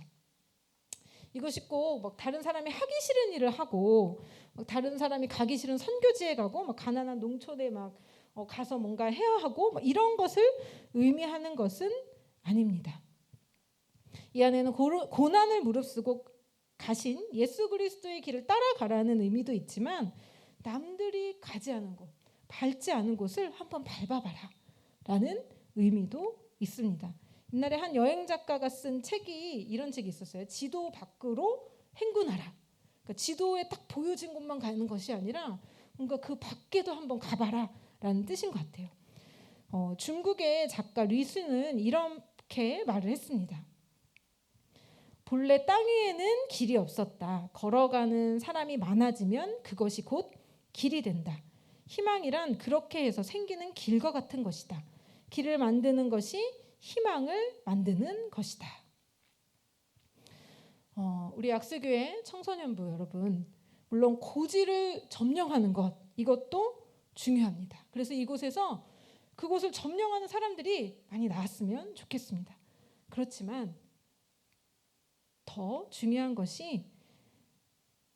이것이 꼭 막 다른 사람이 하기 싫은 일을 하고 막 다른 사람이 가기 싫은 선교지에 가고 막 가난한 농촌에 막 가서 뭔가 해야 하고 막 이런 것을 의미하는 것은 아닙니다. 이 안에는 고난을 무릅쓰고 가신 예수 그리스도의 길을 따라가라는 의미도 있지만 남들이 가지 않은 곳, 밟지 않은 곳을 한번 밟아봐라 라는 의미도 있습니다. 옛날에 한 여행 작가가 쓴 책이 이런 책이 있었어요. 지도 밖으로 행군하라. 그러니까 지도에 딱 보여진 곳만 가는 것이 아니라 뭔가 그 밖에도 한번 가봐라 라는 뜻인 것 같아요. 중국의 작가 류스는 이렇게 말을 했습니다. 본래 땅 위에는 길이 없었다. 걸어가는 사람이 많아지면 그것이 곧 길이 된다. 희망이란 그렇게 해서 생기는 길과 같은 것이다. 길을 만드는 것이 희망을 만드는 것이다. 우리 약수교회 청소년부 여러분, 물론 고지를 점령하는 것, 이것도 중요합니다. 그래서 이곳에서 그곳을 점령하는 사람들이 많이 나왔으면 좋겠습니다. 그렇지만 더 중요한 것이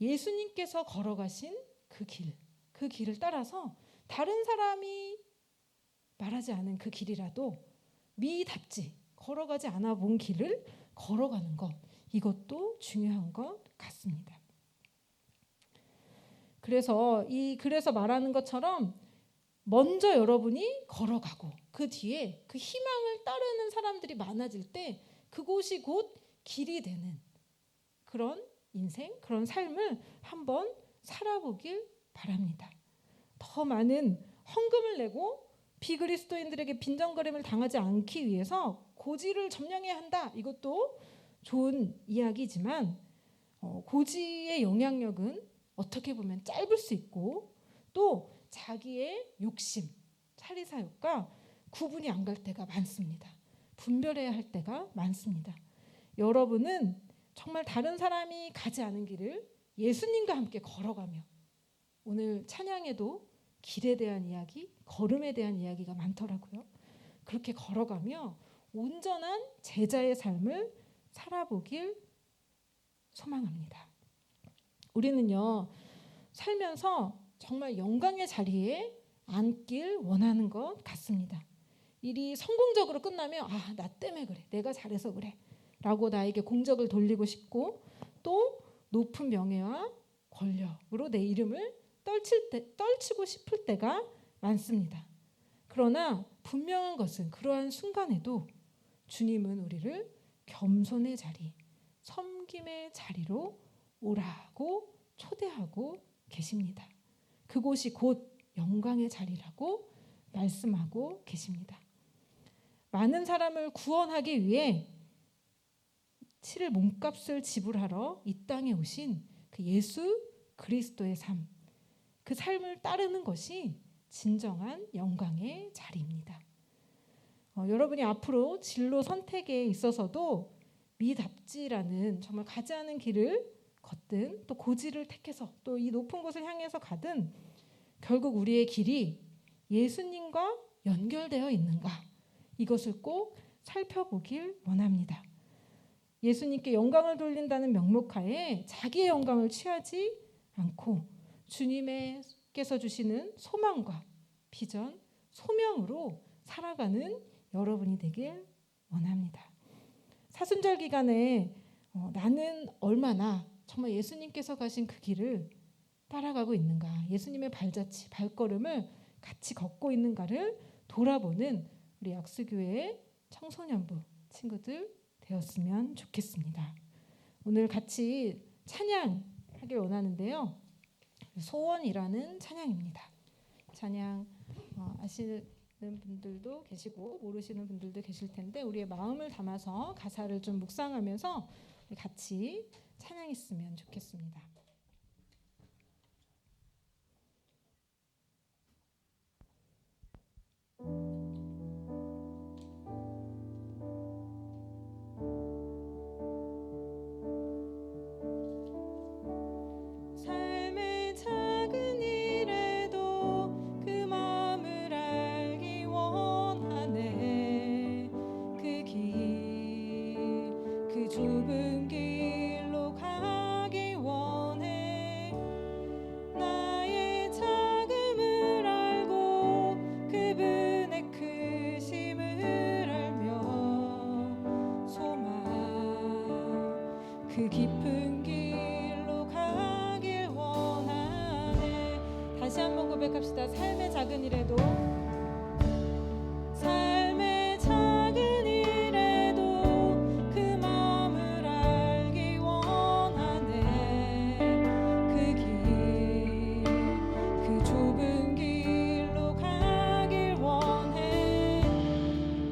예수님께서 걸어가신 그 길, 그 길을 따라서 다른 사람이 말하지 않은 그 길이라도 미답지 걸어가지 않아 본 길을 걸어가는 것, 이것도 중요한 것 같습니다. 그래서 그래서 말하는 것처럼 먼저 여러분이 걸어가고 그 뒤에 그 희망을 따르는 사람들이 많아질 때 그곳이 곧 길이 되는 그런 인생, 그런 삶을 한번 살아보길 바랍니다. 더 많은 헌금을 내고 비그리스도인들에게 빈정거림을 당하지 않기 위해서 고지를 점령해야 한다. 이것도 좋은 이야기지만 고지의 영향력은 어떻게 보면 짧을 수 있고 또 자기의 욕심, 차리사욕과 구분이 안 갈 때가 많습니다. 분별해야 할 때가 많습니다. 여러분은 정말 다른 사람이 가지 않은 길을 예수님과 함께 걸어가며 오늘 찬양에도 길에 대한 이야기, 걸음에 대한 이야기가 많더라고요. 그렇게 걸어가며 온전한 제자의 삶을 살아보길 소망합니다. 우리는요, 살면서 정말 영광의 자리에 앉길 원하는 것 같습니다. 일이 성공적으로 끝나면 나 때문에 그래, 내가 잘해서 그래 라고 나에게 공적을 돌리고 싶고 또 높은 명예와 권력으로 내 이름을 떨치고 싶을 때가 많습니다. 그러나 분명한 것은 그러한 순간에도 주님은 우리를 겸손의 자리, 섬김의 자리로 오라고 초대하고 계십니다. 그곳이 곧 영광의 자리라고 말씀하고 계십니다. 많은 사람을 구원하기 위해 치를 몸값을 지불하러 이 땅에 오신 그 예수 그리스도의 삶, 그 삶을 따르는 것이 진정한 영광의 자리입니다. 여러분이 앞으로 진로 선택에 있어서도 미답지라는 정말 가지 않은 길을 걷든 또 고지를 택해서 또 이 높은 곳을 향해서 가든 결국 우리의 길이 예수님과 연결되어 있는가 이것을 꼭 살펴보길 원합니다. 예수님께 영광을 돌린다는 명목하에 자기의 영광을 취하지 않고 주님께서 주시는 소망과 비전, 소명으로 살아가는 여러분이 되길 원합니다. 사순절 기간에 나는 얼마나 정말 예수님께서 가신 그 길을 따라가고 있는가, 예수님의 발자취, 발걸음을 같이 걷고 있는가를 돌아보는 우리 약수교회 청소년부 친구들 되었으면 좋겠습니다. 오늘 같이 찬양하길 원하는데요. 소원이라는 찬양입니다. 찬양 아시는 분들도 계시고 모르시는 분들도 계실 텐데 우리의 마음을 담아서 가사를 좀 묵상하면서 같이 찬양했으면 좋겠습니다. 삶의 작은 일에도 그 마음을 알기 원하네. 그 길, 그 좁은 길로 가기 원해. 나의 작음을 알고 그분의 크심을 알며 소망, 그 깊은 길로 가길 원하네. 다시 한번 고백합시다. 삶의 작은 일에도 삶의 작은 일에도 그 마음을 알기 원하네. 그 길, 그 좁은 길로 가길 원해.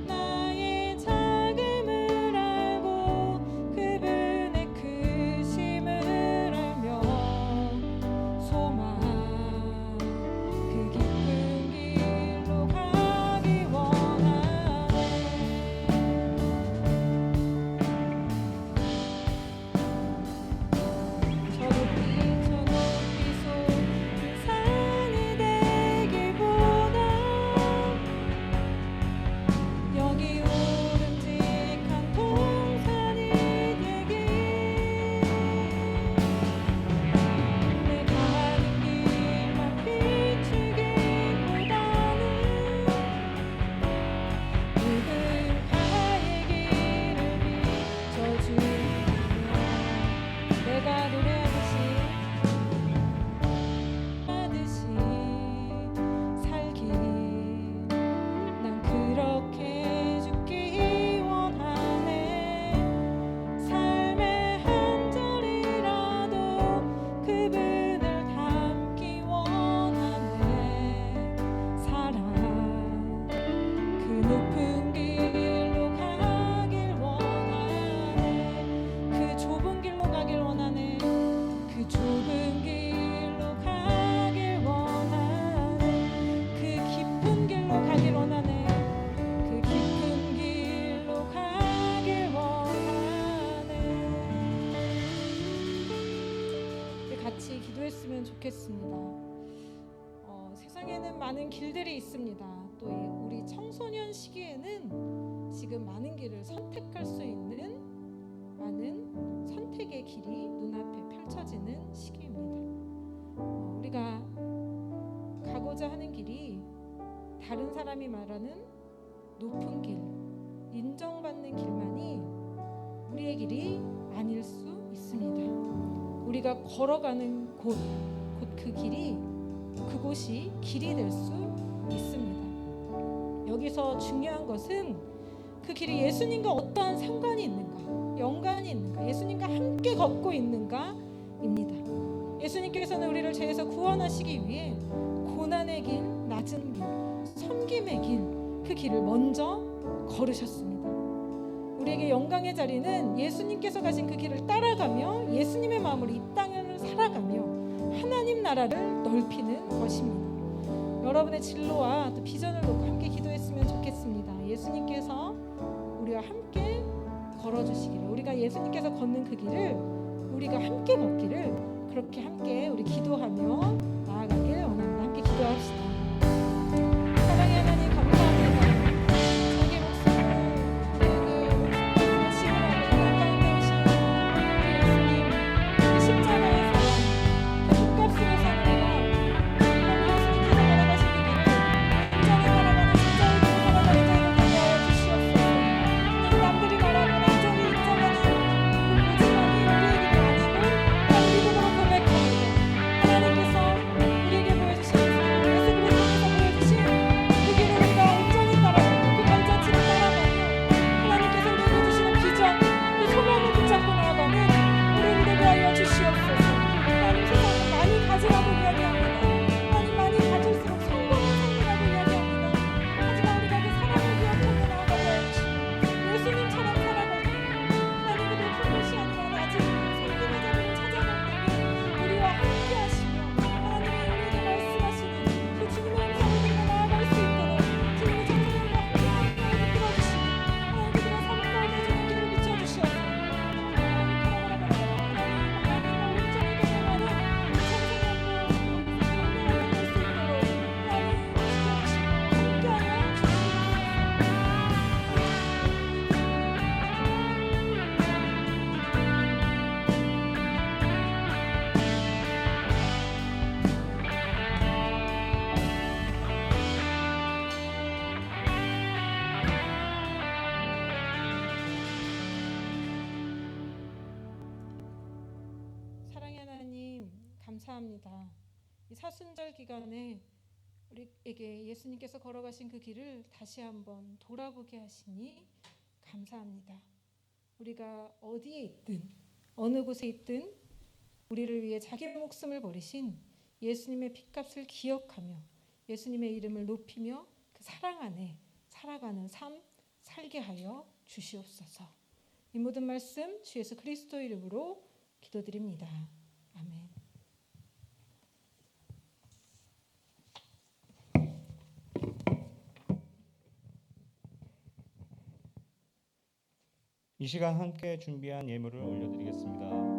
나의 작음을 알고 그분의 크심을 알며 소망, 그 깊은 길로 가기 원하네. 저 높이 솟은 산이 되기보다 여기 오름직한 동산이 되길. 내 가는 길만 비추기보다는 누군가의 길을 비춰주며 내가 노래하듯이 살기, 난 그렇게 죽기 원하네. 같이 기도했으면 좋겠습니다. 세상에는 많은 길들이 있습니다. 또 우리 청소년 시기에는 지금 많은 길을 선택할 수 있는 많은 선택의 길이 눈앞에 펼쳐지는 시기입니다. 우리가 가고자 하는 길이 다른 사람이 말하는 높은 길, 인정받는 길만이 우리의 길이 아닐 수 있습니다. 우리가 걸어가는 곳 그 길이 그곳이 길이 될 수 있습니다. 여기서 중요한 것은 그 길이 예수님과 어떠한 상관이 있는가, 연관이 있는가, 예수님과 함께 걷고 있는가입니다. 예수님께서는 우리를 죄에서 구원하시기 위해 고난의 길, 낮은 길, 섬김의 길, 그 길을 먼저 걸으셨습니다. 우리에게 영광의 자리는 예수님께서 가신 그 길을 따라가며 예수님의 마음으로 이 땅을 살아가며 하나님 나라를 넓히는 것입니다. 여러분의 진로와 또 비전을 놓고 함께 기도했으면 좋겠습니다. 예수님께서 우리와 함께 걸어주시기를, 우리가 예수님께서 걷는 그 길을 우리가 함께 걷기를, 그렇게 함께 우리 기도하며 나아가길 원합니다. 함께 기도합시다. 사랑의 하나님, 감사합니다. 자기 목숨을 우리에게 목숨을 지불하고 인간 가운데 오신 우리 예수님, 그 십자가의 사랑, 그 값으로 사랑과 예수님께서 걸어가신 그 길을 온전히 걸어가는 진짜의 길을 걸어가는 저희를 되게 하여 주시옵소서. 남들이 말하고 남들이 인정하는 그 고집만이 우리의 길이 아니고 바로 믿음으로 고백합니다. 하나님께서 우리에게 보여주신 예수 그리스도께서 보여주신 그 길을 우리가 온전히 따라가고 그 발자취를 따라가며 하나님께서 우리에게 주시는 비전, 그 소망을 붙잡고 나아가는 우리 되게 하여 주시옵소서. 하나님, 세상은 많이 가지라고 이야기합니다. 하나님, 많이 가질수록 성공한 삶이라고 이야기합니다. 하지만 우리가 그 사랑을 기억하며 나아가야 할지, 예수님처럼 살아갈 때 하나님 그 높은 곳이 아니라 낮은 섬김의 자리를 찾아갈 때에 우리와 함께 하시며 하나님이 우리에게 말씀하시는 그 주님의 음성을 들고 나아갈 수 있도록 주님의 정성과 함께 하나님 이끌어주시고 하나님 그들의 삶을 가운데 주는 길을 비춰주시옵소서. 사랑의 하나님, 감사합니다. 이 사순절 기간에 우리에게 예수님께서 걸어가신 그 길을 다시 한번 돌아보게 하시니 감사합니다. 우리가 어디에 있든 어느 곳에 있든 우리를 위해 자기 목숨을 버리신 예수님의 핏값을 기억하며 예수님의 이름을 높이며 그 사랑 안에 살아가는 삶 살게 하여 주시옵소서. 이 모든 말씀 주 예수 그리스도 이름으로 기도드립니다. 아멘. 이 시간 함께 준비한 예물을 올려드리겠습니다.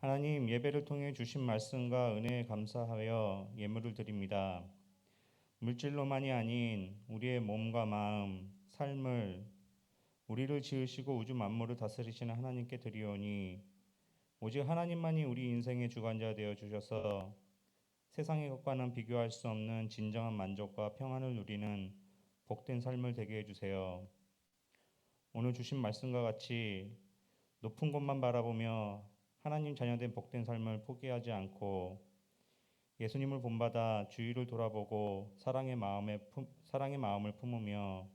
하나님, 예배를 통해 주신 말씀과 은혜에 감사하여 예물을 드립니다. 물질로만이 아닌 우리의 몸과 마음, 삶을 우리를 지으시고 우주 만물을 다스리시는 하나님께 드리오니 오직 하나님만이 우리 인생의 주관자 되어 주셔서 세상의 것과는 비교할 수 없는 진정한 만족과 평안을 누리는 복된 삶을 되게 해주세요. 오늘 주신 말씀과 같이 높은 곳만 바라보며 하나님 자녀된 복된 삶을 포기하지 않고 예수님을 본받아 주위를 돌아보고 사랑의 마음을 품으며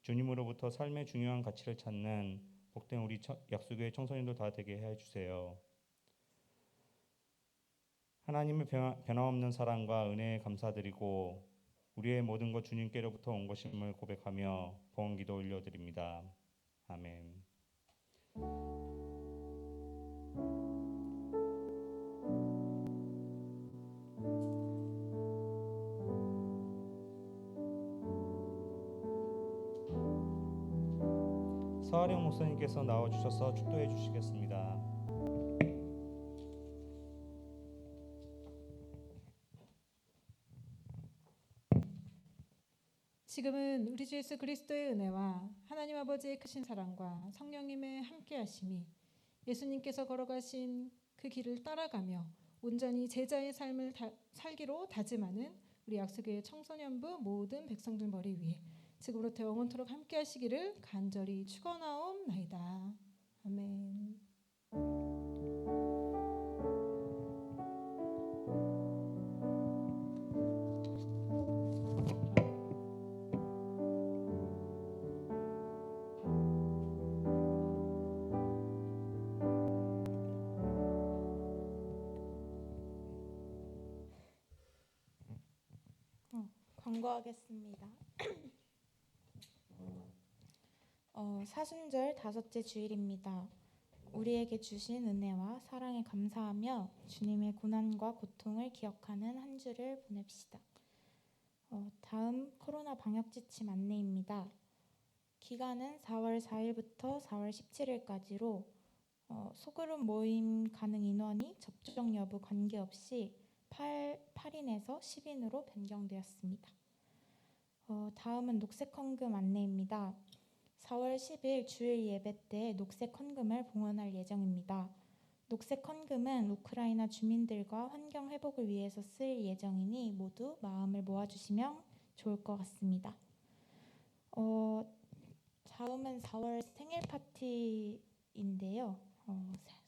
주님으로부터 삶의 중요한 가치를 찾는 복된 우리 약수교회 청소년들 다 되게 해 주세요. 하나님의 변함없는 사랑과 은혜에 감사드리고 우리의 모든 것 주님께로부터 온 것임을 고백하며 봉헌기도 올려드립니다. 아멘. 서아령 목사님께서 나와주셔서 축도해 주시겠습니다. 지금은 우리 주 예수 그리스도의 은혜와 하나님 아버지의 크신 사랑과 성령님의 함께하심이 예수님께서 걸어가신 그 길을 따라가며 온전히 제자의 삶을 살기로 다짐하는 우리 약수교회 청소년부 모든 백성들 머리 위에 지금부터 영원토록 함께하시기를 간절히 축원하옵나이다. 아멘. 광고하겠습니다. 사순절 다섯째 주일입니다. 우리에게 주신 은혜와 사랑에 감사하며 주님의 고난과 고통을 기억하는 한 주를 보냅시다. 다음 코로나 방역 지침 안내입니다. 기간은 4월 4일부터 4월 17일까지로 소그룹 모임 가능 인원이 접종 여부 관계없이 8인에서 10인으로 변경되었습니다. 다음은 녹색 헌금 안내입니다. 4월 10일 주일 예배 때 녹색 헌금을 봉헌할 예정입니다. 녹색 헌금은 우크라이나 주민들과 환경 회복을 위해서 쓸 예정이니 모두 마음을 모아주시면 좋을 것 같습니다. 다음은 4월 생일 파티인데요.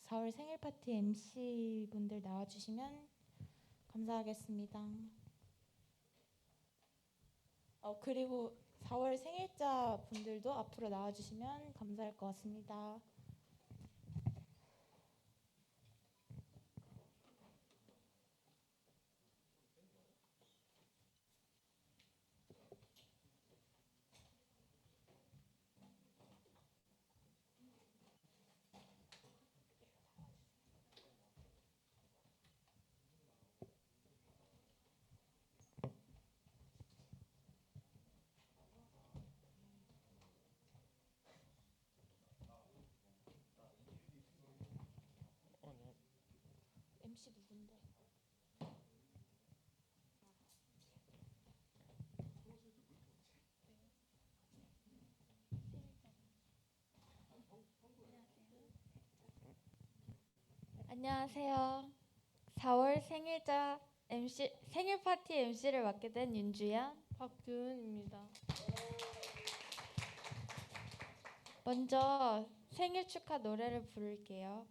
4월 생일 파티 MC분들 나와주시면 감사하겠습니다. 그리고 4월 생일자 분들도 앞으로 나와주시면 감사할 것 같습니다. MC 누군데? 안녕하세요. 4월 생일 파티 MC를 맡게 된 윤주연. 박주은입니다. 먼저 생일 축하 노래를 부를게요.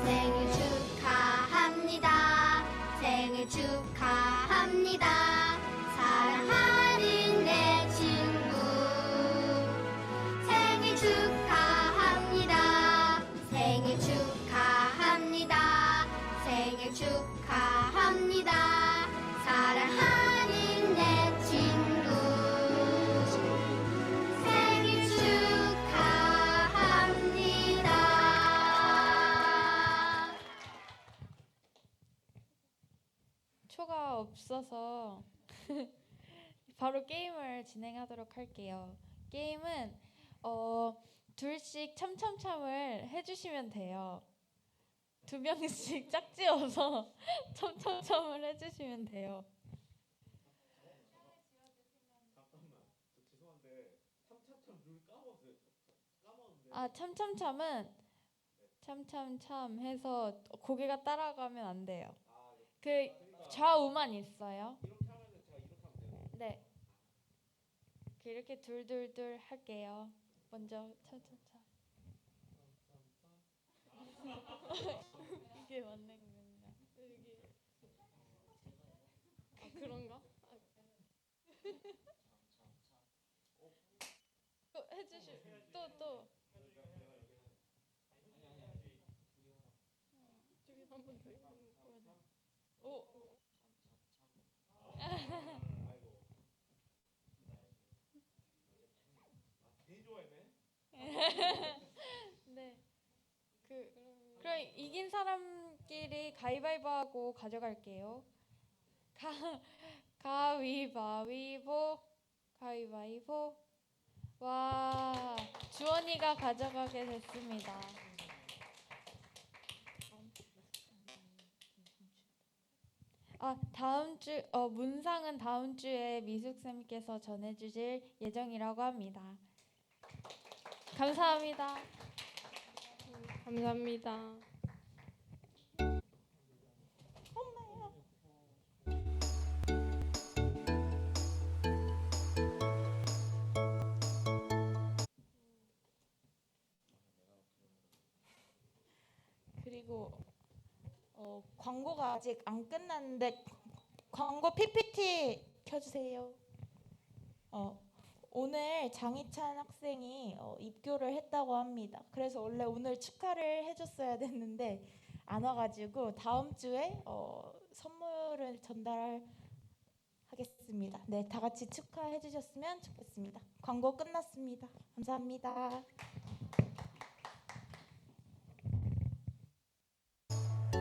생일 축하합니다. 생일 축하합니다. 사랑하는 내 친구 생일 축하합니다. 생일 축하합니다. 생일 축하합니다. 사랑하는 내 친구 생일 축하합니다. 초가 없어서 바로 게임을 진행하도록 할게요. 게임은 둘씩 참참참을 해주시면 돼요. 2명씩 짝지어서 참참참을 해주시면 돼요. 참참참은 참참참 해서 고개가 따라가면 안 돼요. 그 좌우만 있어요. 네. 이렇게 둘둘둘 할게요. 먼저 차차차. 이게 맞는 건가? 그런가? 해주실 또. 저기 한번 더 해보자. 오. 네. 그럼 이긴 사람끼리 가위바위보하고 가져갈게요. 가위바위보. 가위바위보. 와, 주원이가 가져가게 됐습니다. 문상은 다음 주에 미숙 쌤께서 전해주실 예정이라고 합니다. 감사합니다. 감사합니다. 그리고 광고가 아직 안 끝났는데 광고 PPT 켜주세요. 오늘 장희찬 학생이 입교를 했다고 합니다. 그래서 원래 오늘 축하를 해줬어야 됐는데 안 와가지고 다음 주에 선물을 전달하겠습니다. 네, 다 같이 축하해 주셨으면 좋겠습니다. 광고 끝났습니다. 감사합니다.